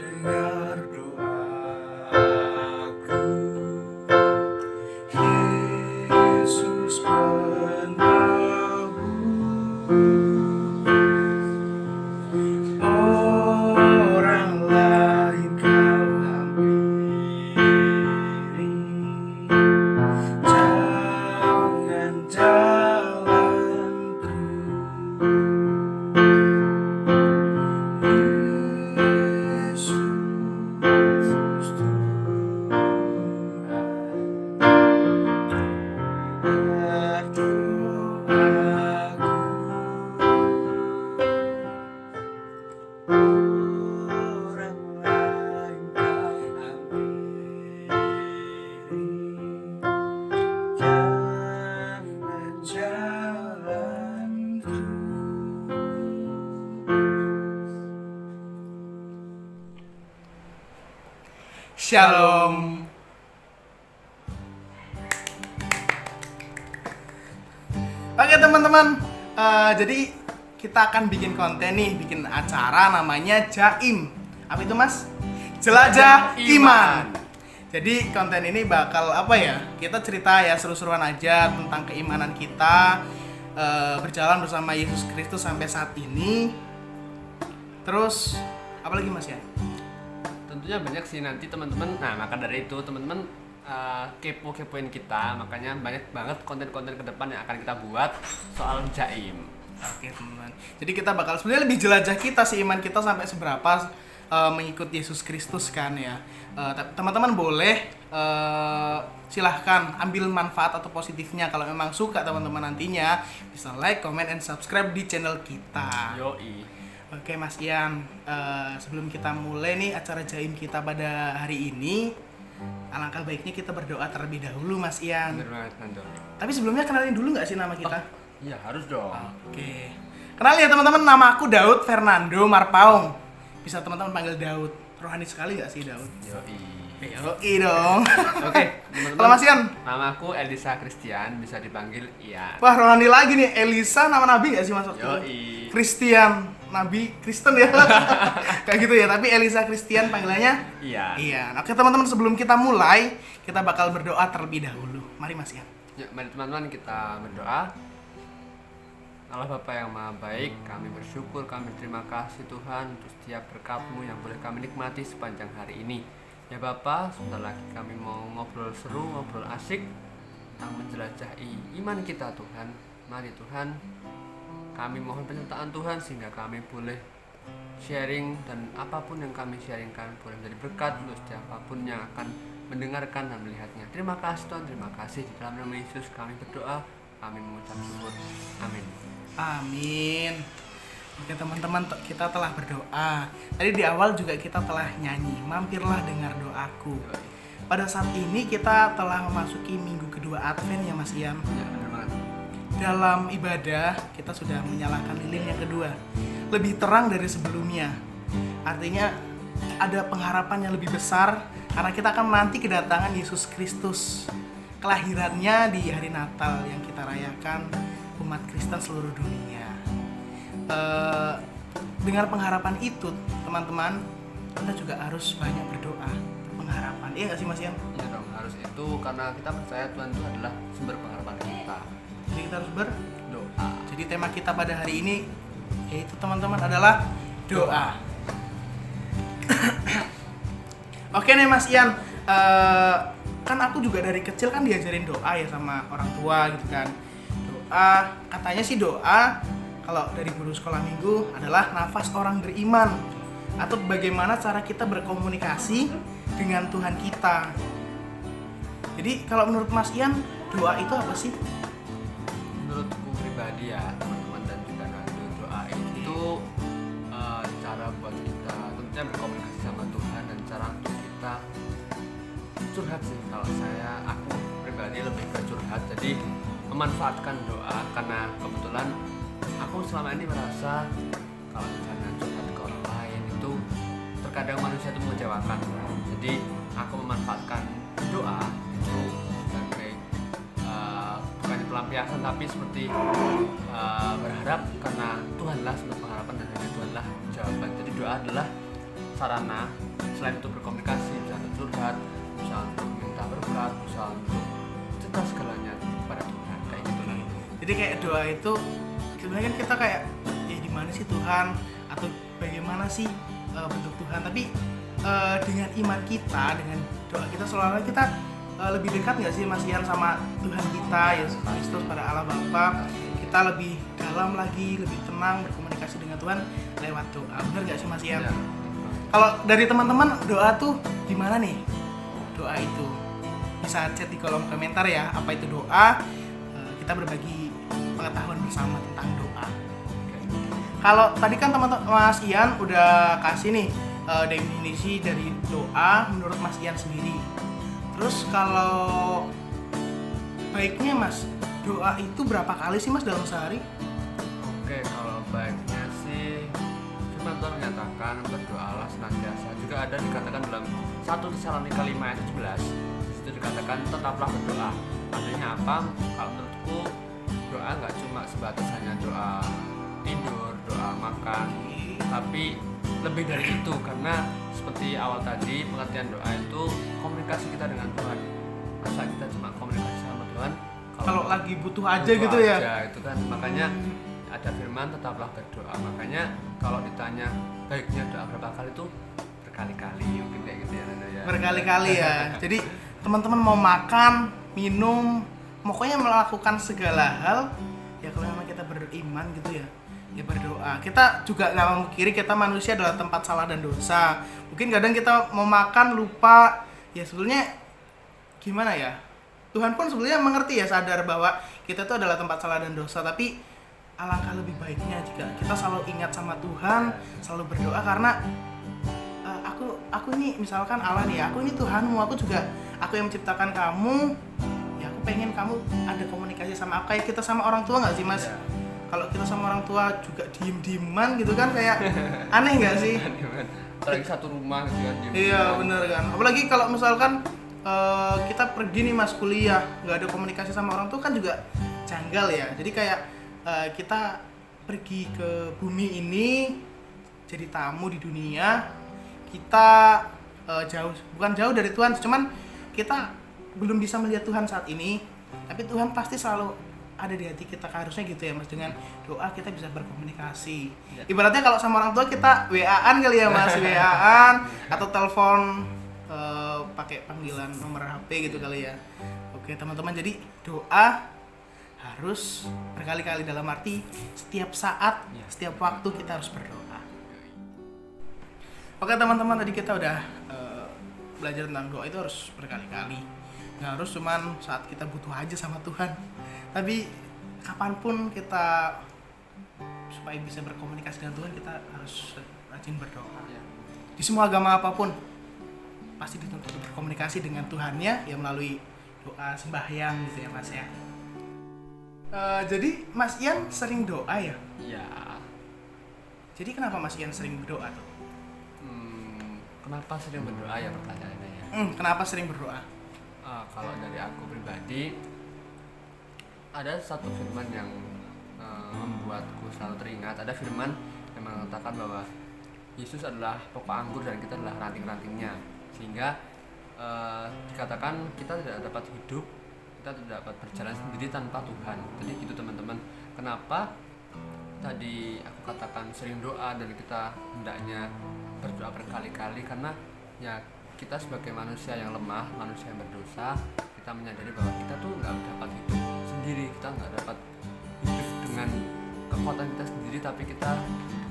dengar doaku, Yesus penebus. Orang lain kau hampiri, jangan jalan Yesus Tuhan, orang lain kau hampiri, jangan jalan Shalom. Oke teman-teman, jadi kita akan bikin konten nih, bikin acara namanya Jaim. Apa itu mas? Jelajah Iman. Jadi konten ini bakal apa ya? Kita cerita ya seru-seruan aja tentang keimanan kita, berjalan bersama Yesus Kristus sampai saat ini. Terus apa lagi mas ya? Tentunya banyak sih nanti teman-teman. Nah, maka dari itu teman-teman kepoin kita, makanya banyak banget konten-konten ke depan yang akan kita buat soal Jaim. Oke teman-teman. Jadi kita bakal sebenarnya lebih jelajah kita sih iman kita sampai seberapa mengikut Yesus Kristus kan ya. Teman-teman boleh silahkan ambil manfaat atau positifnya. Kalau memang suka teman-teman nantinya bisa like, comment, and subscribe di channel kita. Yoi. Oke Mas Ian, sebelum kita mulai nih acara Jaim kita pada hari ini, alangkah baiknya kita berdoa terlebih dahulu Mas Ian. Bener banget Nando. Tapi sebelumnya kenalin dulu nggak sih nama kita? Iya harus dong. Oke. Kenalin ya teman-teman, nama aku Daud Fernando Marpaung. Bisa teman-teman panggil Daud. Rohani sekali nggak sih Daud? Yoi. Yoi dong. Oke, teman-teman. Kalau Mas Ian? Nama aku Elisa Christian, bisa dipanggil Ian. Wah rohani lagi nih, Elisa nama nabi nggak sih Mas? Yoi. Christian, nabi Kristen ya. Kayak gitu ya, tapi Elisa Christian panggilannya? Iya. Iya. Oke teman-teman, sebelum kita mulai, kita bakal berdoa terlebih dahulu. Mari Mas Ian. Yuk, mari teman-teman kita berdoa. Allah Bapa yang Maha Baik, kami bersyukur, kami terima kasih Tuhan untuk setiap berkat-Mu yang boleh kami nikmati sepanjang hari ini. Ya Bapa, sebentar lagi kami mau ngobrol seru, ngobrol asik tentang menjelajahi iman kita Tuhan. Mari Tuhan, kami mohon penyertaan Tuhan sehingga kami boleh sharing, dan apapun yang kami sharingkan boleh menjadi berkat untuk siapapun yang akan mendengarkan dan melihatnya. Terima kasih Tuhan, terima kasih. Di dalam nama Yesus kami berdoa, kami mengucap syukur. Amin. Amin. Oke teman-teman, kita telah berdoa. Tadi di awal juga kita telah nyanyi, mampirlah dengar doaku. Pada saat ini kita telah memasuki minggu kedua Advent ya Mas Ian. Ya, benar banget. Dalam ibadah kita sudah menyalakan lilin yang kedua, lebih terang dari sebelumnya. Artinya ada pengharapan yang lebih besar karena kita akan menanti kedatangan Yesus Kristus, kelahirannya di hari Natal yang kita rayakan umat Kristen seluruh dunia. Dengan pengharapan itu teman-teman, kita juga harus banyak berdoa pengharapan. Iya nggak sih Mas Ian? Iya dong, harus itu karena kita percaya Tuhan itu adalah sumber pengharapan kita. Jadi kita harus Doa. Jadi tema kita pada hari ini yaitu teman-teman adalah doa. Oke nih Mas Ian, kan aku juga dari kecil kan diajarin doa ya sama orang tua gitu kan. Doa, katanya sih doa kalau dari guru sekolah minggu adalah nafas orang beriman, atau bagaimana cara kita berkomunikasi dengan Tuhan kita. Jadi kalau menurut Mas Ian, doa itu apa sih? Menurutku pribadi ya teman-teman dan juga Nando, doa itu cara buat kita tentunya berkomunikasi sama Tuhan dan cara untuk kita curhat sih. Kalau aku pribadi lebih ke curhat, jadi memanfaatkan doa karena kebetulan aku selama ini merasa kalau misalnya curhat ke orang lain itu terkadang manusia itu mengecewakan. Jadi aku memanfaatkan doa itu sebagai bukan pelampiasan tapi seperti berharap karena Tuhanlah sumber pengharapan dan hanya Tuhanlah jawaban. Jadi doa adalah sarana selain untuk berkomunikasi, bisa untuk curhat, bisa untuk minta berkat, bisa untuk cerita segalanya kepada Tuhan kayak gitu lah. Jadi kayak doa itu sebenarnya kan kita kayak ya di mana sih Tuhan atau bagaimana sih bentuk Tuhan, tapi dengan iman kita, dengan doa kita seolah-olah kita lebih dekat nggak sih Mas Ian sama Tuhan kita Yesus Kristus pada Allah Bapa. Kita lebih dalam lagi, lebih tenang berkomunikasi dengan Tuhan lewat doa. Benar nggak sih Mas Ian? Ya. Kalau dari teman-teman doa tuh gimana nih? Doa itu bisa chat di kolom komentar ya. Apa itu doa? Kita berbagi pengetahuan bersama tentang doa. Kalau tadi kan teman-teman Mas Ian udah kasih nih definisi dari doa menurut Mas Ian sendiri. Terus kalau baiknya Mas, doa itu berapa kali sih Mas dalam sehari? Oke, kalau baiknya sih firman Tuhan menyatakan berdoalah senantiasa. Juga ada dikatakan dalam 1 Tesalonika 5 ayat 17. Itu dikatakan tetaplah berdoa. Artinya apa? Kalau menurutku doa nggak cuma sebatas hanya doa tidur, doa makan, tapi lebih dari itu, karena seperti awal tadi pengertian doa itu komunikasi kita dengan Tuhan. Masa kita cuma komunikasi sama Tuhan Kalau lagi butuh aja gitu ya. Itu kan makanya ada firman tetaplah berdoa. Makanya kalau ditanya baiknya doa berapa kali itu berkali-kali, mungkin kayak gitu ya Nanda ya. Berkali-kali ya. Jadi teman-teman mau makan, minum, pokoknya melakukan segala hal ya kalau memang kita beriman gitu ya. Ya berdoa. Kita juga nggak memungkiri kita manusia adalah tempat salah dan dosa. Mungkin kadang kita mau makan lupa. Ya sebetulnya gimana ya? Tuhan pun sebenarnya mengerti ya, sadar bahwa kita itu adalah tempat salah dan dosa. Tapi alangkah lebih baiknya jika kita selalu ingat sama Tuhan, selalu berdoa karena aku ini misalkan Allah nih, aku ini Tuhanmu, aku yang menciptakan kamu. Ya aku pengen kamu ada komunikasi sama aku kayak kita sama orang tua nggak sih Mas? Ya. Kalau kita sama orang tua juga diem-dieman gitu kan kayak aneh nggak sih? Apalagi satu rumah gitu kan. Iya bener kan. Apalagi kalau misalkan kita pergi nih Mas kuliah nggak ada komunikasi sama orang tua kan juga janggal ya. Jadi kayak kita pergi ke bumi ini jadi tamu di dunia, kita bukan jauh dari Tuhan, cuman kita belum bisa melihat Tuhan saat ini, tapi Tuhan pasti selalu ada di hati kita, harusnya gitu ya Mas. Dengan doa kita bisa berkomunikasi ya. Ibaratnya kalau sama orang tua kita WA-an kali ya Mas, WA-an atau telepon pakai panggilan nomor HP gitu kali ya. Oke teman-teman, jadi doa harus berkali-kali dalam arti setiap saat, setiap waktu kita harus berdoa. Oke teman-teman, tadi kita udah belajar tentang doa itu harus berkali-kali. Nggak harus cuman saat kita butuh aja sama Tuhan. Tapi kapanpun kita supaya bisa berkomunikasi dengan Tuhan, kita harus rajin berdoa. Di semua agama apapun pasti dituntut berkomunikasi dengan Tuhannya ya melalui doa, sembahyang gitu ya Mas ya. Jadi Mas Ian sering doa ya? Iya. Jadi kenapa Mas Ian sering berdoa tuh? Kenapa sering berdoa ya pertanyaannya ya? Kenapa sering berdoa? Kalau dari aku pribadi, ada satu firman yang membuatku selalu teringat. Ada firman yang mengatakan bahwa Yesus adalah pokok anggur dan kita adalah ranting-rantingnya, sehingga dikatakan kita tidak dapat hidup, kita tidak dapat berjalan sendiri tanpa Tuhan. Jadi gitu teman-teman. Kenapa tadi aku katakan sering doa dan kita hendaknya berdoa berkali-kali? Karena ya kita sebagai manusia yang lemah, manusia yang berdosa, kita menyadari bahwa kita tuh nggak dapat hidup sendiri, kita nggak dapat hidup dengan kekuatan kita sendiri, tapi kita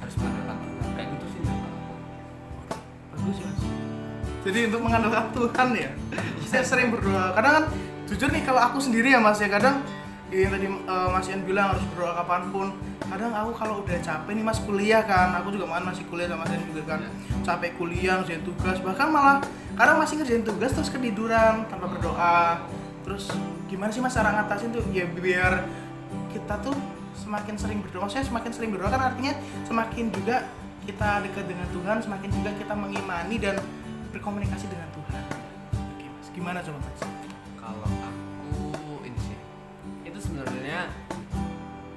harus mengandalkan Tuhan. Kayak gitu sih. Bagus ya. Jadi untuk mengandalkan Tuhan ya, saya sering berdoa. Kadang kan jujur nih kalau aku sendiri ya Mas ya, kadang yang tadi Mas Ian bilang harus berdoa kapanpun. Kadang aku kalau udah capek nih Mas kuliah kan, aku juga masih kuliah sama Mas Ian juga kan, capek kuliah, ngerjain tugas, bahkan malah kadang masih ngerjain tugas terus ketiduran tanpa berdoa. Terus gimana sih Mas cara ngatasin tuh? Ya biar kita tuh semakin sering berdoa. Saya semakin sering berdoa kan artinya semakin juga kita dekat dengan Tuhan, semakin juga kita mengimani dan berkomunikasi dengan Tuhan. Oke Mas, gimana coba Mas? Kalau aku ini sih, itu sebenarnya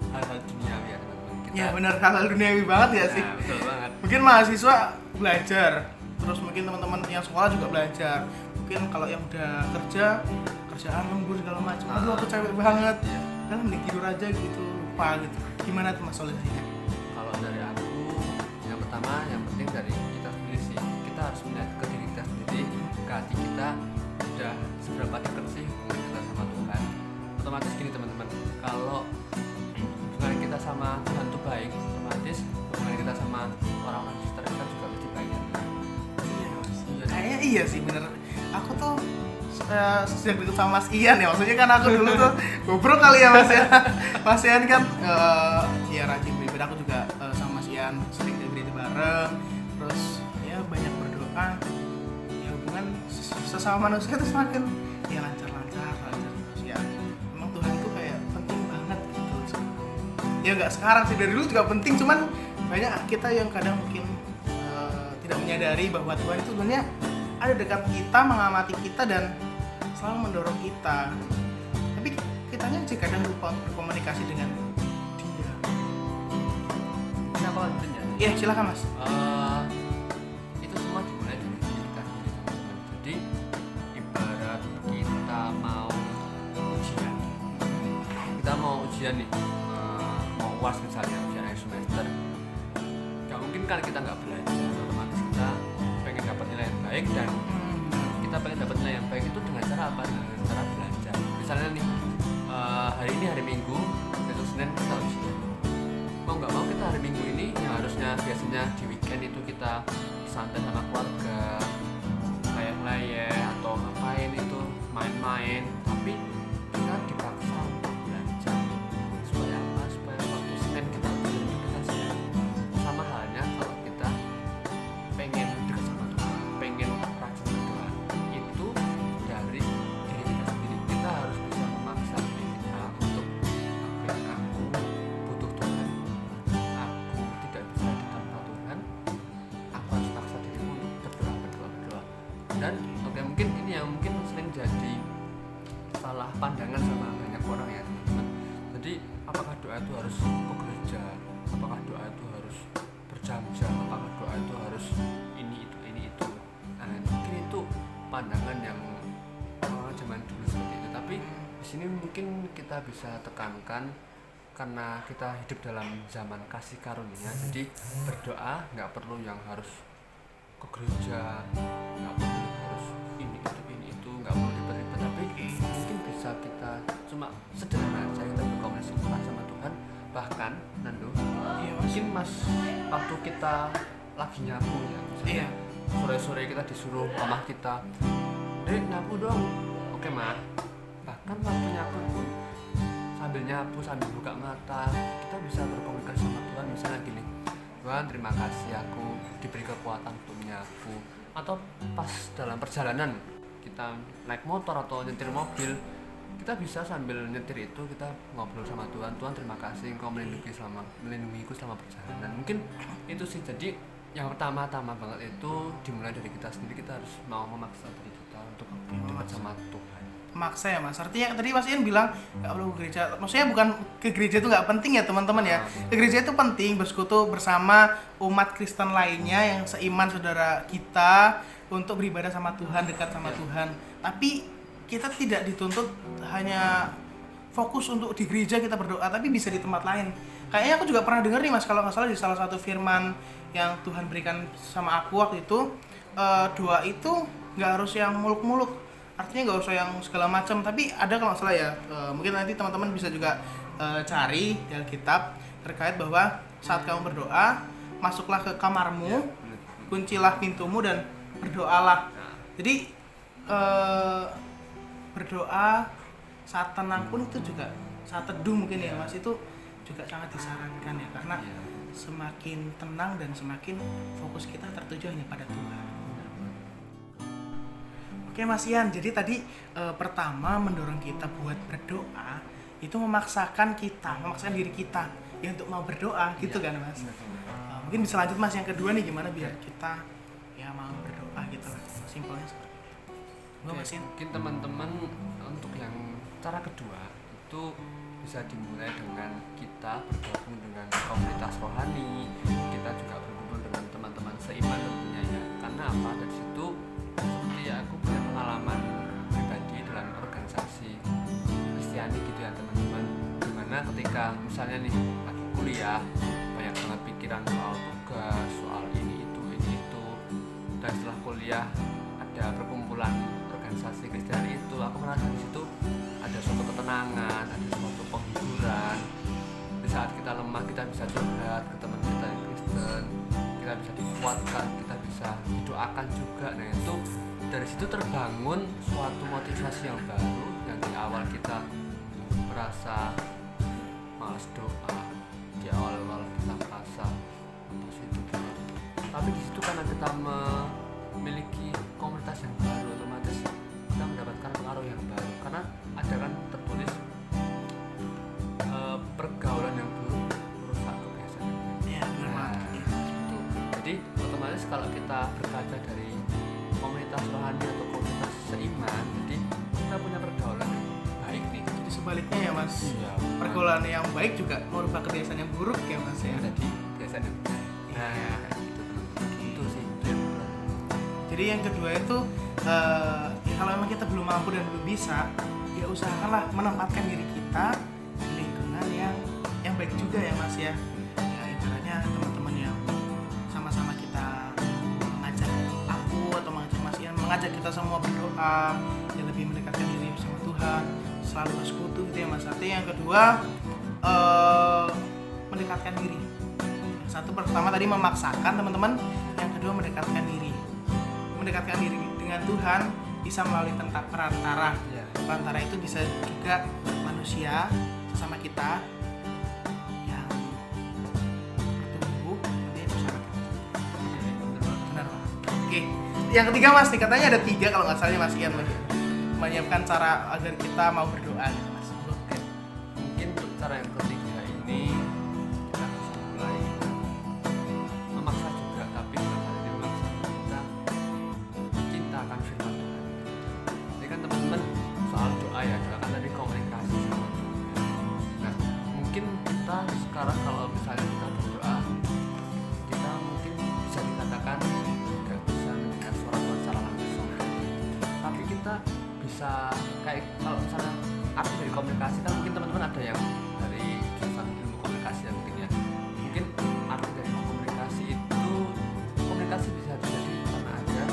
hal-hal duniawi ya teman-teman. Ya benar, hal duniawi banget ya sih. Betul banget. Mungkin mahasiswa belajar, terus mungkin teman-teman yang sekolah juga belajar, mungkin kalau yang udah kerjaan lembur segala macam, aduh aku capek banget, Iya. udah mending tidur aja gitu, lupa gitu. Gimana tuh mas solusinya? Kalau dari aku, yang pertama yang penting dari kita sendiri sih, kita harus melihat ke diri kita sendiri, ke hati kita udah seberapa dekat sih hubungan kita sama Tuhan. Otomatis gini teman-teman, kalau hubungan kita sama Tuhan itu baik, otomatis hubungan kita sama orang-orang sekitar kita juga pasti baik. Iya mas, Iya. kayaknya iya sih bener. Aku tuh sejak deket sama Mas Ian ya, maksudnya kan aku dulu tuh gobrok kali ya mas ya. Mas Ian kan ya rajin beribadah, aku juga sama Mas Ian sering beribadah bareng, terus ya banyak berdoa, ya hubungan sesama manusia itu semakin ya lancar terus ya. Memang Tuhan tuh kayak penting banget gitu. Ya nggak sekarang sih, dari dulu juga penting, cuman banyak kita yang kadang mungkin tidak menyadari bahwa Tuhan itu sebenarnya ada dekat kita, mengamati kita dan selalu mendorong kita. Tapi kitanya sih kadang lupa untuk berkomunikasi dengan dia. Kenapa penting ya? Iya silakan mas. Itu semua dimulai dari diri kita sendiri teman-teman. Jadi ibarat kita mau ujian nih, mau UAS misalnya, ujian akhir semester, gak mungkin kan kita nggak belajar, otomatis kita pengen dapat nilai yang baik, dan kita pengen dapat nilai yang baik itu dengan cara apa? Dengan cara belajar. Misalnya nih, hari ini hari Minggu, besok Senin kita ujian. Mau nggak mau kita hari Minggu ini yang harusnya biasanya di weekend itu kita santai sama keluarga, layar-layar atau ngapain itu, main-main, tapi kita dipaksa untuk belajar. Supaya apa? Supaya waktu Senin kita ujian itu kita siap. Sama halnya kalau kita pengen dekat sama Tuhan, pengen rajin berdoa, itu dari diri kita sendiri. Kita harus bisa memaksa diri kita untuk aku butuh Tuhan, aku tidak bisa di tanpa Tuhan, aku harus paksa diriku untuk berdoa. Dan oke, mungkin ini yang mungkin sering jadi salah pandangan sama banyak orang ya teman-teman. Jadi apakah doa itu harus ke gereja, apakah doa itu harus berjam-jam, apakah doa itu harus ini itu. Nah, mungkin itu pandangan yang orang zaman dulu seperti itu. Tapi di sini mungkin kita bisa tekankan karena kita hidup dalam zaman kasih karunia. Jadi berdoa nggak perlu yang harus ke gereja, nggak perlu harus ini itu, nggak perlu ribet-ribet. Tapi mungkin bisa kita cuma sederhana aja kita berkomunikasi sama Tuhan. Bahkan Nando, mungkin mas waktu kita lagi nyapu ya, misalnya sore-sore kita disuruh mama kita, Dek nyapu dong, oke ma. Bahkan waktu nyapu pun sambil nyapu sambil buka mata kita bisa berkomunikasi sama Tuhan. Misalnya gini, Tuhan terima kasih aku diberi kekuatan untuk menyapu. Atau pas dalam perjalanan kita naik motor atau nyetir mobil, kita bisa sambil nyetir itu kita ngobrol sama Tuhan. Tuhan terima kasih engkau melindungiku selama perjalanan. Mungkin itu sih. Jadi yang pertama-tama banget itu dimulai dari kita sendiri. Kita harus mau memaksa diri kita untuk dekat sama Tuhan. Maksa ya mas, artinya tadi Mas Ian bilang nggak perlu ke gereja, maksudnya bukan ke gereja itu nggak penting ya teman-teman ya. Ke gereja itu penting, bersekutu bersama umat Kristen lainnya yang seiman saudara kita untuk beribadah sama Tuhan, dekat sama Tuhan. Tapi kita tidak dituntut hanya fokus untuk di gereja kita berdoa, tapi bisa di tempat lain. Kayaknya aku juga pernah dengar nih mas, kalau nggak salah di salah satu firman yang Tuhan berikan sama aku waktu itu, doa itu nggak harus yang muluk-muluk. Artinya nggak usah yang segala macam, tapi ada kalau nggak salah ya, mungkin nanti teman-teman bisa juga cari di Alkitab terkait bahwa saat kamu berdoa, masuklah ke kamarmu, kuncilah pintumu dan berdoalah. Jadi berdoa saat tenang pun itu juga, saat teduh mungkin ya mas, itu juga sangat disarankan ya, karena semakin tenang dan semakin fokus kita tertuju hanya pada Tuhan. Oke Mas Ian, jadi tadi pertama mendorong kita buat berdoa itu memaksakan diri kita ya untuk mau berdoa gitu kan Mas. Mungkin bisa lanjut Mas, yang kedua nih gimana biar kita ya mau berdoa gitu lah, simpelnya seperti itu. Mas Ian. Mungkin teman-teman untuk yang cara kedua itu bisa dimulai dengan kita bergabung dengan komunitas rohani, kita juga berkumpul dengan teman-teman seiman tentunya ya. karena apa, dari situ seperti aku punya pengalaman pribadi dalam organisasi Kristiani gitu ya teman-teman, dimana ketika misalnya nih lagi kuliah banyak banget pikiran soal tugas, soal ini itu, dan setelah kuliah ada perkumpulan organisasi Kristiani itu, aku merasa di situ ada suatu ketenangan, ada suatu penghiburan. Di saat kita lemah kita bisa curhat ke teman kita yang Kristen, kita bisa dikuatkan, kita bisa didoakan juga. Nah itu dari situ terbangun suatu motivasi yang baru, yang di awal kita merasa malas doa, di awal kita merasa apa sih itu gitu. Tapi di situ karena kita memiliki komunitas yang baru, otomatis kita mendapatkan pengaruh yang baru, karena ada kan tertulis pergaulan yang buruk merusak kebiasaan. Iya, benar banget. Itu. Jadi otomatis kalau kita berkaca dari komunitas rohani atau komunitas seiman, jadi kita punya pergaulan yang baik nih. Jadi sebaliknya ya Mas, Iya. pergaulan yang baik juga merubah kebiasaan yang buruk ya Mas ya. Jadi kebiasaan yang baik. Nah, kayak gitu. Itu sih. Jadi yang kedua itu ya kalau memang kita belum mampu dan belum bisa, ya usahakanlah menempatkan diri kita di lingkungan yang baik juga ya Mas ya. Ya ibaratnya teman-teman yang sama-sama kita mengajak aku atau mengajak Mas Ian, mengajak kita semua berdoa, yang lebih mendekatkan diri sama Tuhan, selalu bersekutu gitu ya Mas. Artinya yang kedua mendekatkan diri. Yang satu pertama tadi memaksakan teman-teman, yang kedua mendekatkan diri. Mendekatkan diri dengan Tuhan bisa melalui perantara. Ya. Perantara itu bisa juga manusia sesama kita yang bertumbuh nanti bersama kita. Benar Mas. Oke. Yang ketiga Mas, nih katanya ada 3 kalau nggak salah Mas Ian lagi. Menyiapkan cara agar kita mau berdoa gitu Mas. Oke. Mungkin untuk cara yang ketiga ini kita harus mulai memaksa juga, tapi bukan hanya memaksa, kita cintakan firman Tuhan. Ini kan teman-teman soal doa ya, doa kan tadi komunikasi sama Tuhan. Nah mungkin kita sekarang kalau misalnya kita berdoa, kita mungkin bisa dikatakan nggak bisa mendengar suara Tuhan secara langsung, tapi kita bisa kayak kalau misalnya arti dari komunikasi kan mungkin teman-teman ada yang dari jurusan ilmu komunikasi ya mungkin ya, mungkin arti dari komunikasi itu, komunikasi bisa terjadi karena ada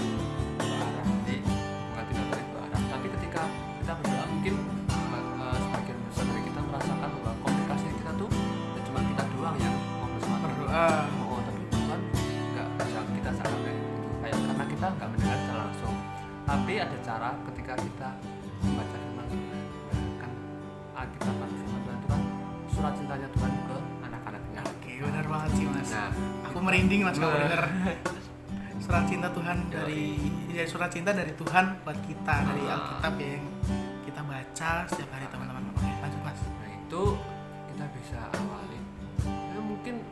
dua arah, jadi bukan tidak dari dua arah, tapi ketika kita berdoa mungkin sebagian besar dari kita merasakan bahwa komunikasi kita tuh ya cuma kita doang yang ngobrol sama Tuhan. Berdoa. Tapi Tuhan nggak bisa kita sangat kayak karena kita nggak mendengar secara langsung. Tapi ada cara ketika kita membaca firman Tuhan. Nah, kan Alkitab kan firman Tuhan itu kan surat cintanya Tuhan ke anak-anaknya. Oke, benar banget sih Mas. Nah, Aku merinding Mas kalau Nah. denger surat cinta Tuhan surat cinta dari Tuhan buat kita dari Alkitab ya, yang kita baca setiap hari teman-teman. Oke, lanjut Mas. nah itu kita bisa awali. Ya mungkin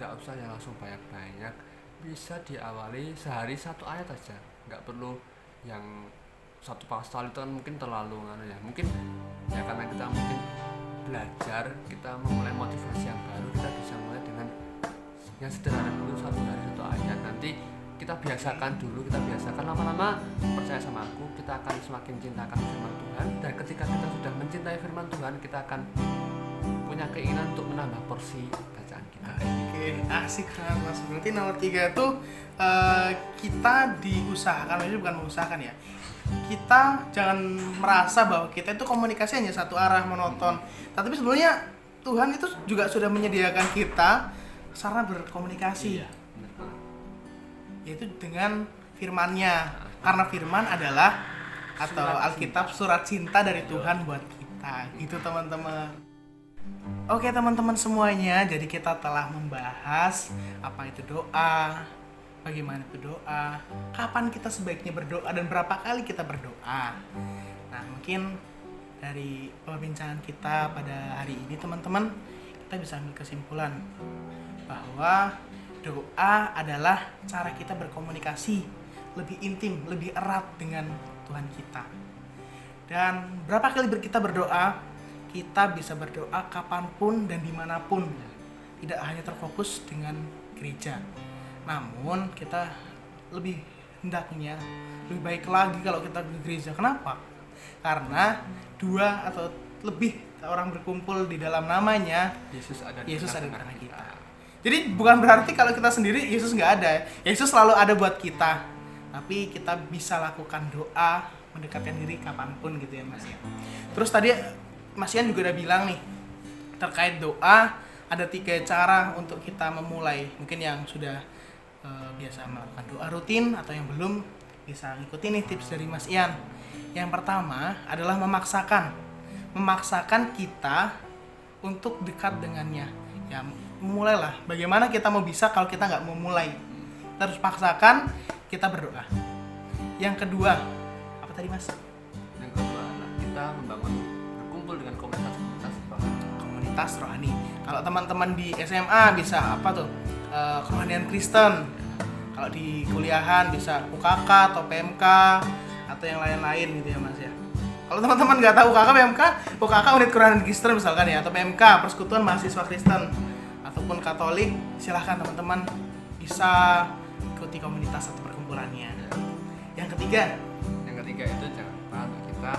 nggak usah yang langsung banyak-banyak. Bisa diawali sehari 1 ayat aja. Nggak perlu yang 1 pasal itu kan mungkin terlalu ya. Mungkin ya karena kita mungkin belajar, kita memulai motivasi yang baru, kita bisa mulai dengan yang sederhana dulu, 1 hari 1 ayat. Nanti kita biasakan dulu, kita biasakan lama-lama, percaya sama aku, kita akan semakin cintakan firman Tuhan. Dan ketika kita sudah mencintai firman Tuhan, kita akan punya keinginan untuk menambah porsi bacaan kita. Oke, asik kan Mas. Berarti nomor 3 itu kita diusahakan, ini bukan mengusahakan ya. Kita jangan merasa bahwa kita itu komunikasi hanya satu arah monoton. Tapi sebenarnya Tuhan itu juga sudah menyediakan kita sarana berkomunikasi. Iya, benar banget. Yaitu dengan firman-Nya. Karena firman adalah atau Alkitab surat cinta dari Tuhan buat kita. Gitu teman-teman. Oke teman-teman semuanya, jadi kita telah membahas apa itu doa, bagaimana itu doa, kapan kita sebaiknya berdoa, dan berapa kali kita berdoa. Nah mungkin dari perbincangan kita pada hari ini teman-teman, kita bisa ambil kesimpulan bahwa doa adalah cara kita berkomunikasi lebih intim, lebih erat dengan Tuhan kita. Dan berapa kali kita berdoa, kita bisa berdoa kapanpun dan dimanapun, tidak hanya terfokus dengan gereja. Namun kita lebih hendaknya lebih baik lagi kalau kita ke gereja. Kenapa? Karena 2 atau lebih orang berkumpul di dalam namanya, Yesus ada di tengah kita. Jadi bukan berarti kalau kita sendiri Yesus nggak ada. Yesus selalu ada buat kita. Tapi kita bisa lakukan doa, mendekatkan diri kapanpun gitu ya Mas ya. Terus tadi Mas Ian juga udah bilang nih terkait doa, ada 3 cara untuk kita memulai. Mungkin yang sudah biasa melakukan doa rutin atau yang belum bisa ngikutin nih tips dari Mas Ian. Yang pertama adalah memaksakan kita untuk dekat dengannya. Ya mulailah. Bagaimana kita mau bisa kalau kita nggak mau mulai? Kita harus paksakan kita berdoa. Yang kedua, apa tadi Mas? Yang kedua adalah kita membangun berkumpul dengan komunitas rohani. Komunitas rohani. Kalau teman-teman di SMA bisa apa tuh? Kerohanian Kristen. Kalau di kuliahan bisa UKK atau PMK atau yang lain-lain gitu ya Mas ya. Kalau teman-teman nggak tahu UKK, PMK, UKK unit kerohanian Kristen misalkan ya, atau PMK Persekutuan Mahasiswa Kristen ataupun Katolik, silahkan teman-teman bisa ikuti komunitas atau perkumpulannya. Yang ketiga itu jangan lupa kita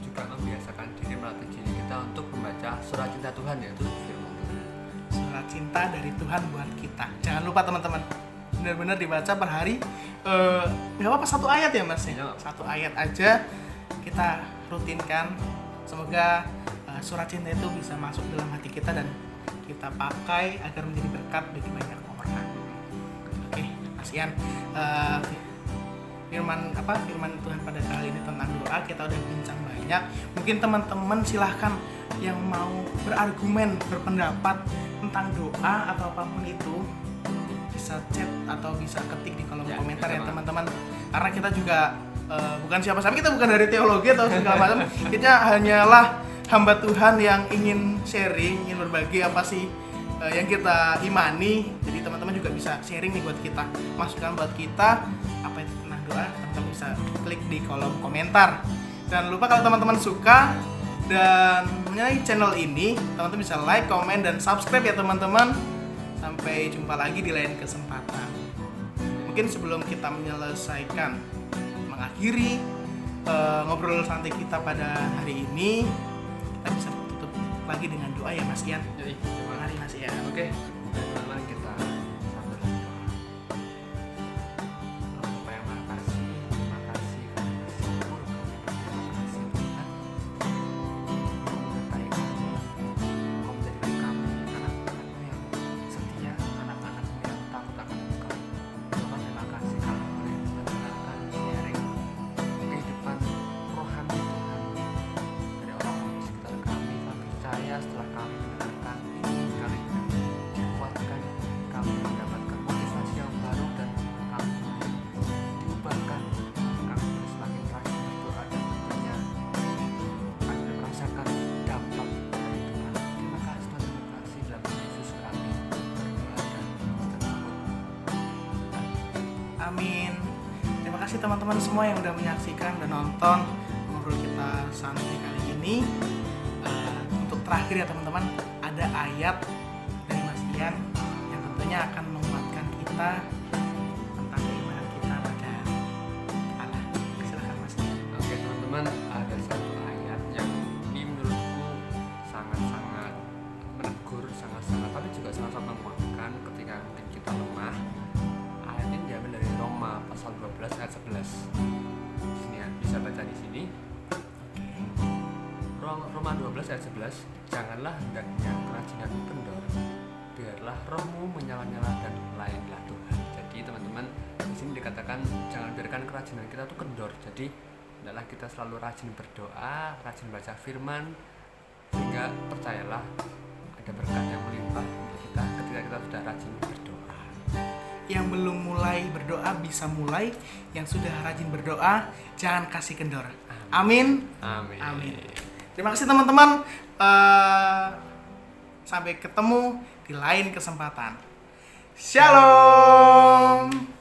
juga membiasakan diri, melatih diri kita untuk membaca surat cinta Tuhan, yaitu firman Tuhan. Surat cinta dari Tuhan buat kita. Jangan lupa teman-teman, benar-benar dibaca per hari. Nggak apa-apa 1 ayat ya Mas ya. 1 ayat aja kita rutinkan. Semoga surat cinta itu bisa masuk dalam hati kita dan kita pakai agar menjadi berkat bagi banyak orang. Oke, Mas Ian, firman Tuhan pada kali ini tentang doa kita udah bincang banyak. Mungkin teman-teman silahkan yang mau berargumen, berpendapat tentang doa atau apapun itu bisa chat atau bisa ketik di kolom komentar ya teman-teman. Karena kita juga bukan siapa-siapa, kita bukan dari teologi atau segala macam. Kita hanyalah hamba Tuhan yang ingin sharing, ingin berbagi apa sih yang kita imani. Jadi teman-teman juga bisa sharing nih buat kita, masukan buat kita apa itu tentang doa. Teman-teman bisa klik di kolom komentar. Jangan lupa kalau teman-teman suka dan mengenai channel ini, teman-teman bisa like, komen, dan subscribe ya teman-teman. Sampai jumpa lagi di lain kesempatan. Mungkin sebelum kita menyelesaikan, mengakhiri ngobrol santai kita pada hari ini, kita bisa tutup lagi dengan doa ya Mas Ian. Mari Mas Ian. Oke, teman-teman kita sambil doa. Bapak yang Maha Kasih, terima kasih karena syukur kami berterima kasih Tuhan. Kau menyertai kami, Kau menjadikan kami anak-anak-Mu yang setia, anak-anak-Mu yang takut akan Engkau. Tuhan terima kasih kami boleh mendengarkan sharing kehidupan rohani Tuhan dari orang-orang di sekitar kami. Kami percaya setelah kami mendengarkan ini, kami dikuatkan, kami mendapatkan motivasi yang baru dan kami diubahkan, kami semakin rajin berdoa dan tentunya kami merasakan dampak dari Tuhan. Terima kasih Tuhan, terima kasih dalam nama Yesus kami berdoa dan tersebut. Amin. Terima kasih teman-teman semua yang udah menyaksikan dan nonton ngobrol kita santai kali ini. Untuk terakhir ya teman-teman, ada ayat dari Mas Ian yang tentunya akan menguatkan kita tentang keimanan kita pada Allah. Silakan Mas Ian. Oke teman-teman, ada satu ayat yang ini menurutku sangat-sangat menegur, sangat-sangat tapi juga sangat-sangat menguatkan ketika mungkin kita lemah. Ayat ini diambil dari Roma pasal 12 ayat 11. Di sini ya, bisa baca di sini. Roma 12 ayat 11, janganlah hendaknya kerajinan kendor, biarlah rohmu menyala-nyala dan lainlah Tuhan. Jadi teman-teman, di sini dikatakan jangan biarkan kerajinan kita tuh kendor. Jadi hendaklah kita selalu rajin berdoa, rajin baca firman, sehingga percayalah ada berkat yang melimpah untuk kita ketika kita sudah rajin berdoa. Yang belum mulai berdoa bisa mulai, yang sudah rajin berdoa jangan kasih kendor. Amin. Amin. Amin. Terima kasih teman-teman. Sampai ketemu di lain kesempatan. Shalom.